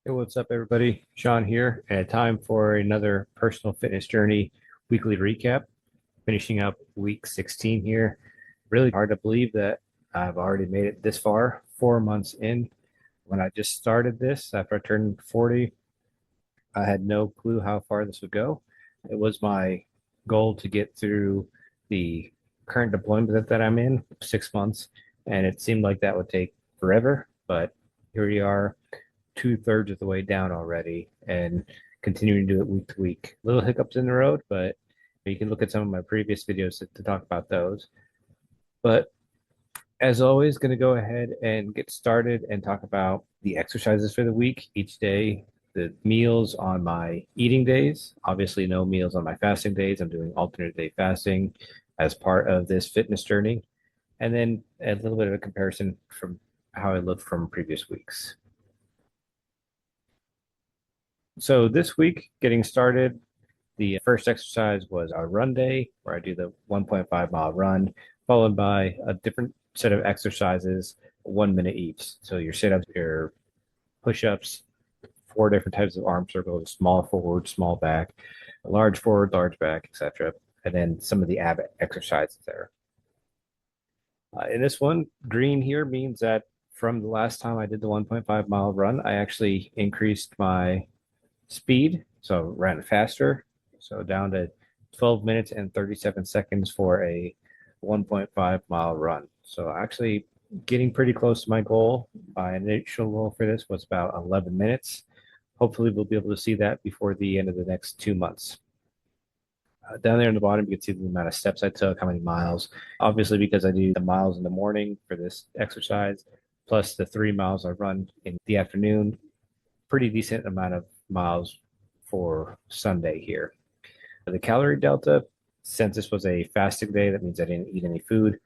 Hey, what's up, everybody? Sean here, and time for another personal fitness journey weekly recap. Finishing up week 16 here. Really hard to believe that I've already made it this far, 4 months in. When I just started this after I turned 40, I had no clue how far this would go. It was my goal to get through the current deployment that I'm in, 6 months, and it seemed like that would take forever, but here we are 2/3 of the way down already and continuing to do it week to week. Little hiccups in the road, but you can look at some of my previous videos to talk about those. But as always, going to go ahead and get started and talk about the exercises for the week each day, the meals on my eating days. Obviously, no meals on my fasting days. I'm doing alternate day fasting as part of this fitness journey. And then a little bit of a comparison from how I looked from previous weeks. So this week, getting started, the first exercise was our run day, where I do the 1.5 mile run, followed by a different set of exercises, 1 minute each. So your sit ups, your push ups, four different types of arm circles: small forward, small back, large forward, large back, etc. And then some of the ab exercises there. In this one, green here means that from the last time I did the 1.5 mile run, I actually increased my speed, so ran faster, so down to 12 minutes and 37 seconds for a 1.5 mile run. So actually getting pretty close to my goal. My initial goal for this was about 11 minutes. Hopefully we'll be able to see that before the end of the next 2 months. Down there in the bottom, you can see the amount of steps I took, how many miles. Obviously, because I do the miles in the morning for this exercise, plus the 3 miles I run in the afternoon, pretty decent amount of miles for Sunday here. The calorie delta, since this was a fasting day, that means I didn't eat any food.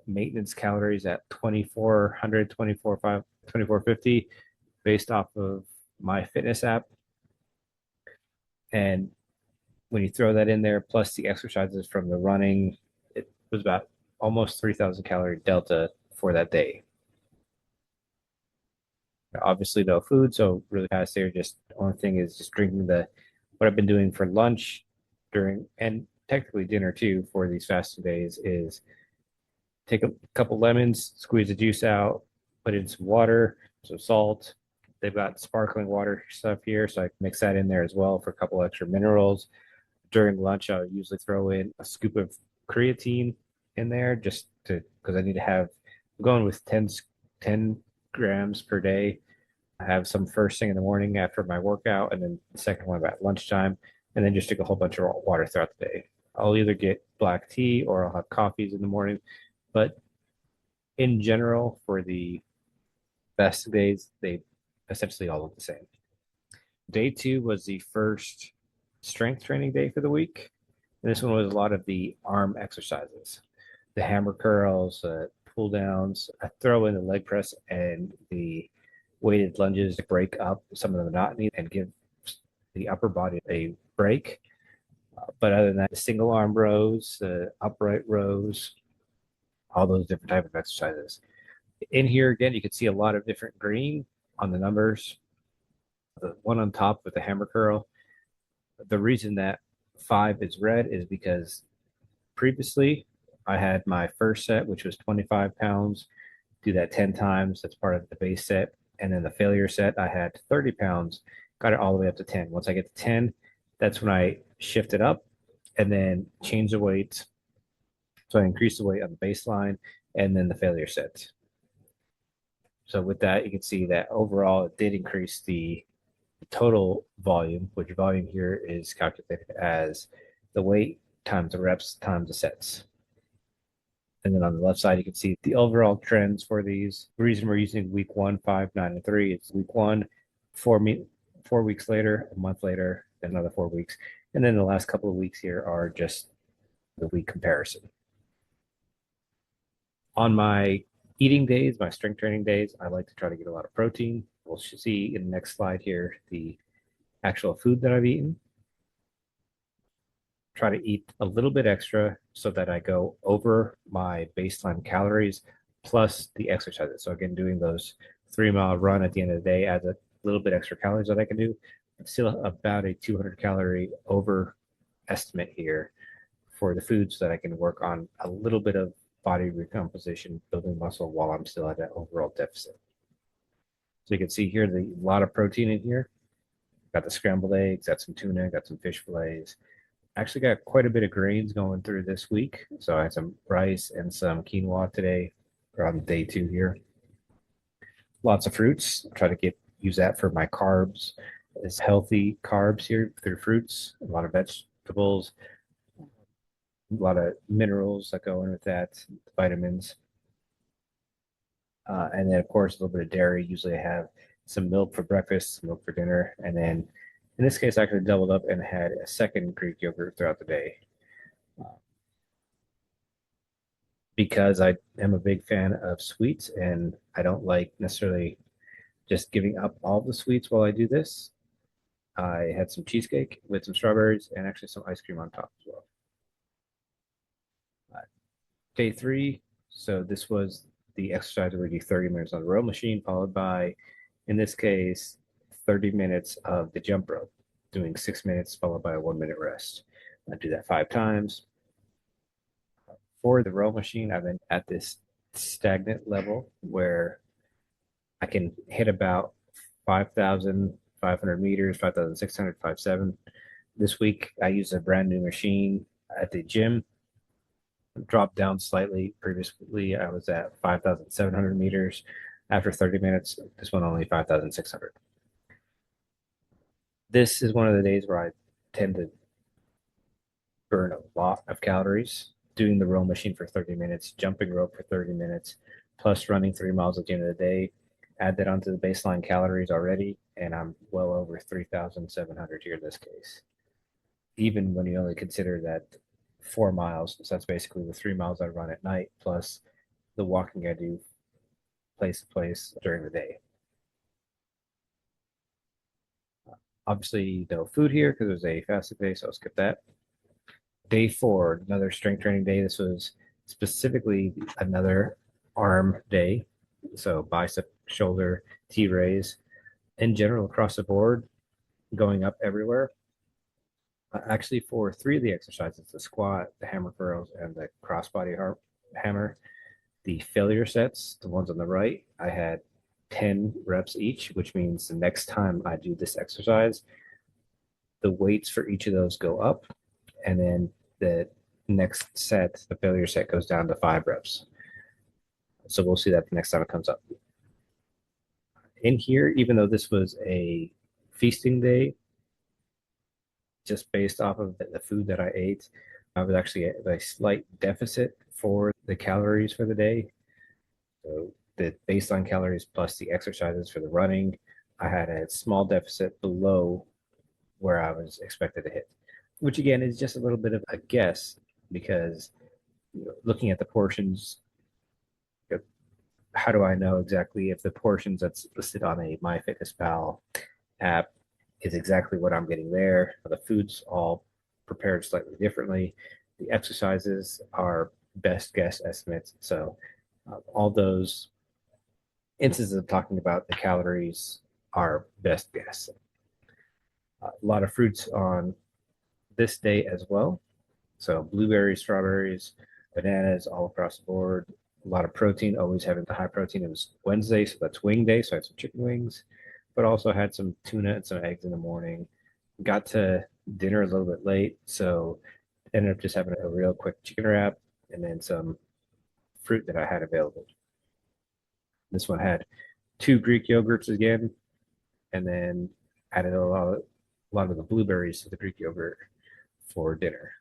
Maintenance calories at 2400, 24,500, 2450 based off of my fitness app. And when you throw that in there, plus the exercises from the running, it was about almost 3,000 calorie delta for that day. Obviously, no food, so really fast there. Just the only thing is just drinking what I've been doing for lunch during and technically dinner too for these fasting days is take a couple lemons, squeeze the juice out, put in some water, some salt. They've got sparkling water stuff here, so I mix that in there as well for a couple extra minerals. During lunch, I'll usually throw in a scoop of creatine in there just to because I need to have I'm going with 10 grams per day. I have some first thing in the morning after my workout, and then the second one about lunchtime, and then just drink a whole bunch of water throughout the day. I'll either get black tea or I'll have coffees in the morning, but in general, for the best days, they essentially all look the same. Day two was the first strength training day for the week. And this one was a lot of the arm exercises, the hammer curls, pull downs. I throw in the leg press and the weighted lunges to break up some of the monotony and give the upper body a break. But other than that, the single arm rows, the upright rows, all those different type of exercises. In here again, you can see a lot of different green on the numbers. The one on top with the hammer curl. The reason that 5 is red is because previously I had my first set, which was 25 pounds, do that 10 times. That's part of the base set. And then the failure set, I had 30 pounds, got it all the way up to 10. Once I get to 10, that's when I shift it up and then change the weight. So I increase the weight on the baseline and then the failure set. So with that, you can see that overall it did increase the total volume, which volume here is calculated as the weight times the reps times the sets. And then on the left side, you can see the overall trends for these. The reason we're using week 1, 5, 9, and 3 is week 1, 4 weeks later, a month later, another 4 weeks. And then the last couple of weeks here are just the week comparison. On my eating days, my strength training days, I like to try to get a lot of protein. We'll see in the next slide here the actual food that I've eaten. Try to eat a little bit extra so that I go over my baseline calories plus the exercises. So again, doing those 3 mile run at the end of the day adds little bit extra calories that I can do. But still about a 200 calorie over estimate here for the foods that I can work on a little bit of body recomposition, building muscle while I'm still at that overall deficit. So you can see here the a lot of protein in here. Got the scrambled eggs, got some tuna, got some fish fillets. Actually got quite a bit of grains going through this week. So I had some rice and some quinoa today. We're on day 2 here. Lots of fruits. Try to use that for my carbs. It's healthy carbs here through fruits, a lot of vegetables, a lot of minerals that go in with that, vitamins. And then, of course, a little bit of dairy. Usually I have some milk for breakfast, some milk for dinner. And then in this case, I actually doubled up and had a second Greek yogurt throughout the day. Because I am a big fan of sweets and I don't like necessarily just giving up all the sweets while I do this. I had some cheesecake with some strawberries and actually some ice cream on top as well. Uh, Day 3, so this was the exercise where we do 30 minutes on the row machine, followed by, in this case, 30 minutes of the jump rope, doing 6 minutes followed by a 1 minute rest. I do that 5 times. For the row machine, I've been at this stagnant level where I can hit about 5,500 meters, 5,600, 5,700. This week, I used a brand new machine at the gym. Dropped down slightly. Previously, I was at 5,700 meters. After 30 minutes, this one only 5,600. This is one of the days where I tend to burn a lot of calories doing the row machine for 30 minutes, jumping rope for 30 minutes, plus running 3 miles at the end of the day. Add that onto the baseline calories already, and I'm well over 3,700 here in this case. Even when you only consider that 4 miles, so that's basically the 3 miles I run at night, plus the walking I do place to place during the day. Obviously, no food here because it was a fasted day, so I'll skip that. Day 4, another strength training day. This was specifically another arm day. So bicep, shoulder, T raise. In general, across the board, going up everywhere. Actually, for 3 of the exercises, the squat, the hammer curls, and the crossbody hammer, the failure sets, the ones on the right, I had 10 reps each, which means the next time I do this exercise, the weights for each of those go up, and then the next set, the failure set, goes down to 5 reps. So we'll see that the next time it comes up. In here, even though this was a feasting day, just based off of the food that I ate, I was actually at a slight deficit for the calories for the day. So the baseline calories plus the exercises for the running, I had a small deficit below where I was expected to hit, which again is just a little bit of a guess because looking at the portions, how do I know exactly if the portions that's listed on a MyFitnessPal app is exactly what I'm getting there? The food's all prepared slightly differently. The exercises are best guess estimates. So all those instances of talking about the calories are best guess. A lot of fruits on this day as well. So blueberries, strawberries, bananas all across the board. A lot of protein, always having the high protein. It was Wednesday, so that's wing day. So I had some chicken wings, but also had some tuna and some eggs in the morning. Got to dinner a little bit late, so ended up just having a real quick chicken wrap and then some fruit that I had available. This one had 2 Greek yogurts again, and then added a lot of the blueberries to the Greek yogurt for dinner.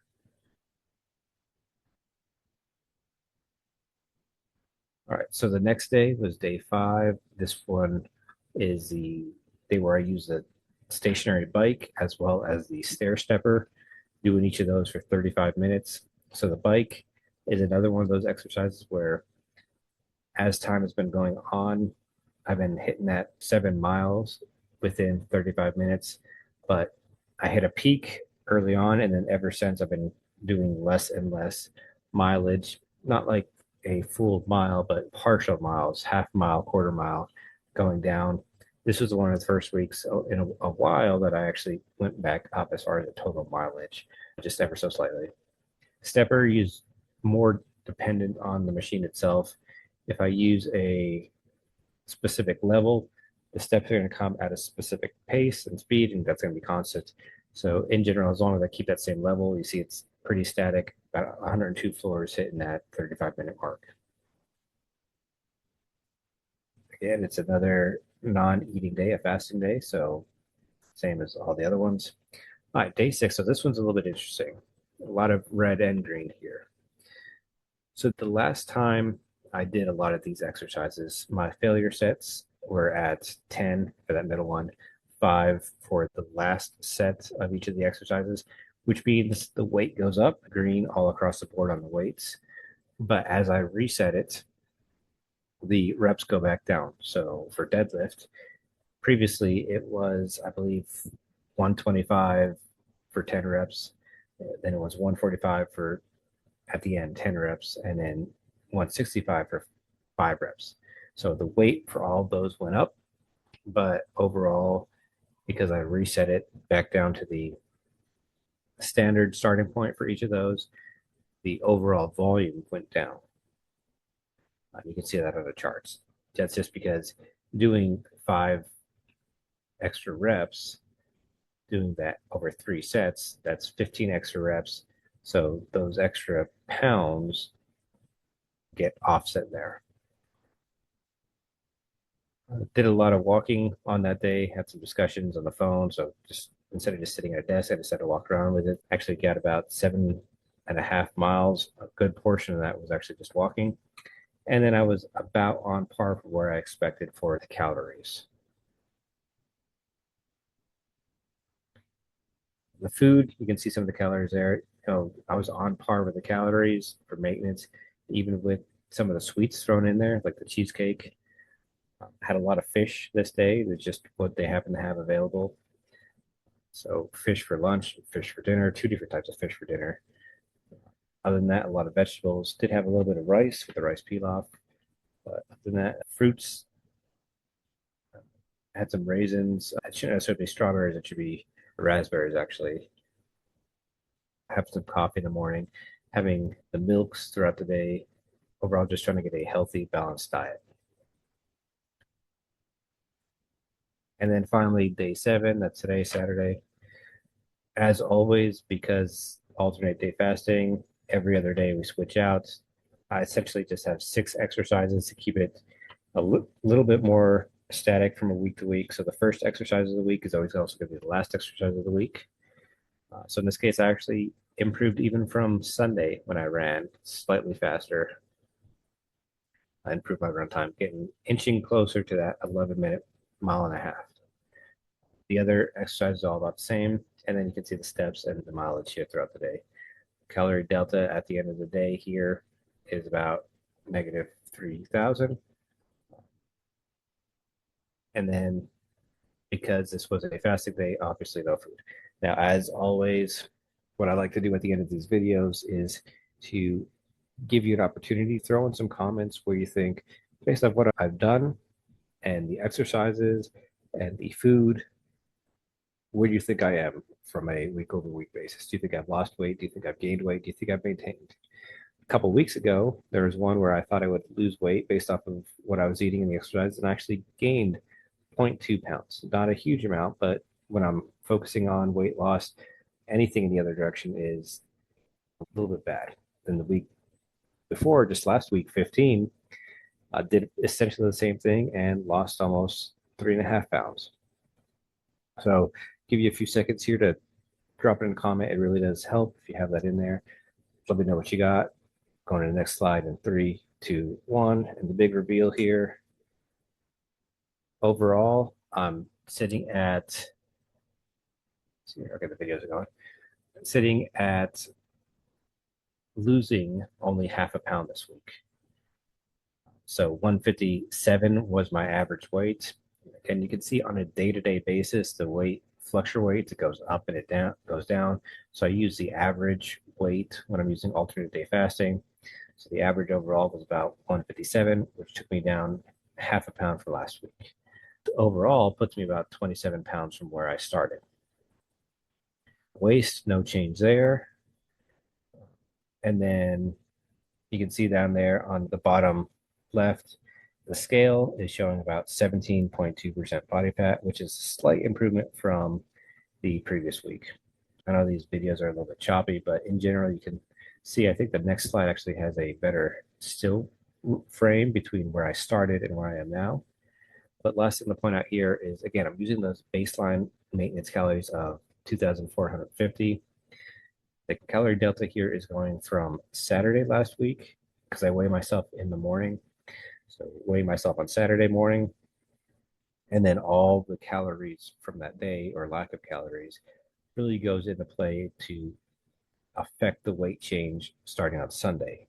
All right, so the next day was day 5. This one is the day where I use the stationary bike as well as the stair stepper, doing each of those for 35 minutes. So the bike is another one of those exercises where, as time has been going on, I've been hitting that 7 miles within 35 minutes, but I hit a peak early on, and then ever since I've been doing less and less mileage, not like a full mile, but partial miles, half mile, quarter mile, going down. This was one of the first weeks in a while that I actually went back up as far as the total mileage, just ever so slightly. Stepper is more dependent on the machine itself. If I use a specific level, the steps are going to come at a specific pace and speed, and that's going to be constant. So in general, as long as I keep that same level, you see it's pretty static, about 102 floors hitting that 35-minute mark. Again, it's another non-eating day, a fasting day, so same as all the other ones. All right, day 6. So this one's a little bit interesting. A lot of red and green here. So the last time I did a lot of these exercises, my failure sets were at 10 for that middle one, 5 for the last set of each of the exercises, which means the weight goes up, green all across the board on the weights. But as I reset it, the reps go back down. So for deadlift, previously it was, I believe, 125 for 10 reps. Then it was 145 for at the end 10 reps, and then 165 for 5 reps. So the weight for all of those went up, but overall, because I reset it back down to the standard starting point for each of those, the overall volume went down. You can see that on the charts. That's just because doing 5 extra reps, doing that over 3 sets, that's 15 extra reps. So those extra pounds get offset there. Did a lot of walking on that day, had some discussions on the phone. So just instead of just sitting at a desk, I decided to walk around with it. Actually got about 7.5 miles. A good portion of that was actually just walking. And then I was about on par for where I expected for the calories. The food, you can see some of the calories there. I was on par with the calories for maintenance, even with some of the sweets thrown in there, like the cheesecake. Had a lot of fish this day. That's just what they happen to have available. So fish for lunch, fish for dinner, 2 different types of fish for dinner. Other than that, a lot of vegetables. Did have a little bit of rice with the rice pilaf. But other than that, fruits. Had some raisins. It shouldn't necessarily be strawberries. It should be raspberries, actually. Have some coffee in the morning. Having the milks throughout the day. Overall, just trying to get a healthy, balanced diet. And then finally, day 7, that's today, Saturday. As always, because alternate day fasting, every other day we switch out. I essentially just have 6 exercises to keep it a little bit more static from a week to week. So the first exercise of the week is always also going to be the last exercise of the week. So in this case, I actually improved even from Sunday when I ran slightly faster. I improved my run time, getting inching closer to that 11-minute mile and a half. The other exercise is all about the same, and then you can see the steps and the mileage here throughout the day. Calorie delta at the end of the day here is about negative 3,000. And then because this was a fasting day, obviously no food. Now, as always, what I like to do at the end of these videos is to give you an opportunity, throw in some comments where you think, based on what I've done and the exercises and the food, where do you think I am from a week over week basis? Do you think I've lost weight? Do you think I've gained weight? Do you think I've maintained? A couple of weeks ago, there was one where I thought I would lose weight based off of what I was eating and the exercise, and I actually gained 0.2 pounds. Not a huge amount, but when I'm focusing on weight loss, anything in the other direction is a little bit bad. Then the week before, just last week, 15, I did essentially the same thing and lost almost 3.5 pounds. So give you a few seconds here to drop it in a comment. It really does help if you have that in there. Let me know what you got. Going to the next slide in 3, 2, 1. And the big reveal here. Overall, I'm sitting at, see here, okay, the videos are going. Sitting at losing only half a pound this week. So 157 was my average weight. And you can see on a day-to-day basis, the weight fluctuates. It goes up and it down, goes down. So I use the average weight when I'm using alternate day fasting. So the average overall was about 157, which took me down half a pound for last week. overall puts me about 27 pounds from where I started. Waist, no change there. And then you can see down there on the bottom left, the scale is showing about 17.2% body fat, which is a slight improvement from the previous week. I know these videos are a little bit choppy, but in general, you can see, I think the next slide actually has a better still frame between where I started and where I am now. But last thing to point out here is, again, I'm using those baseline maintenance calories of 2,450. The calorie delta here is going from Saturday last week because I weigh myself in the morning. So weigh myself on Saturday morning, and then all the calories from that day or lack of calories really goes into play to affect the weight change starting on Sunday.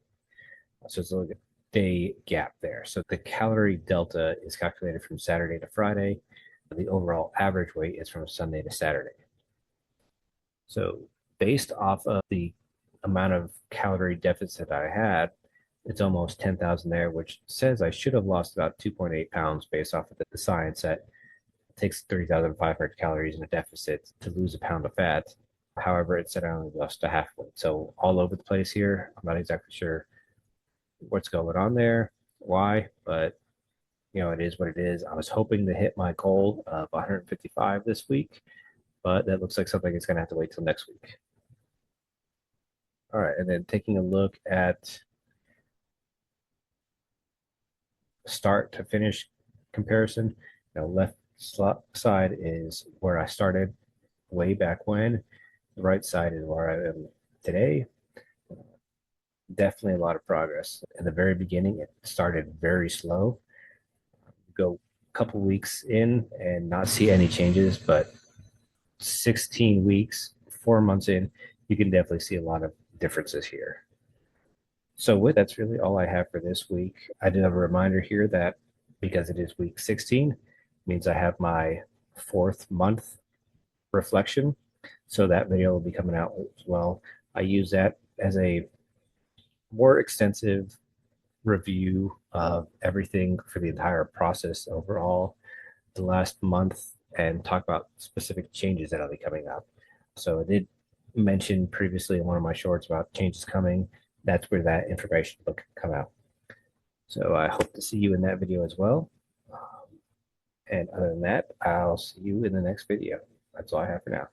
So it's a little day gap there. So the calorie delta is calculated from Saturday to Friday. The overall average weight is from Sunday to Saturday. So based off of the amount of calorie deficit I had, it's almost 10,000 there, which says I should have lost about 2.8 pounds based off of the science that it takes 30,500 calories in a deficit to lose a pound of fat. However, it said I only lost a half weight. So all over the place here. I'm not exactly sure what's going on there, why, but it is what it is. I was hoping to hit my goal of 155 this week, but that looks like something that's going to have to wait till next week. All right, and then taking a look at start to finish comparison, left side is where I started way back when. The right side is where I am today. Definitely a lot of progress. In the very beginning, it started very slow. Go a couple weeks in and not see any changes, but 16 weeks, 4 months in, you can definitely see a lot of differences here. So that's really all I have for this week. I did have a reminder here that because it is week 16, means I have my 4th month reflection. So that video will be coming out as well. I use that as a more extensive review of everything for the entire process overall the last month and talk about specific changes that'll be coming up. So I did mention previously in one of my shorts about changes coming. That's where that information will come out. So I hope to see you in that video as well. And other than that, I'll see you in the next video. That's all I have for now.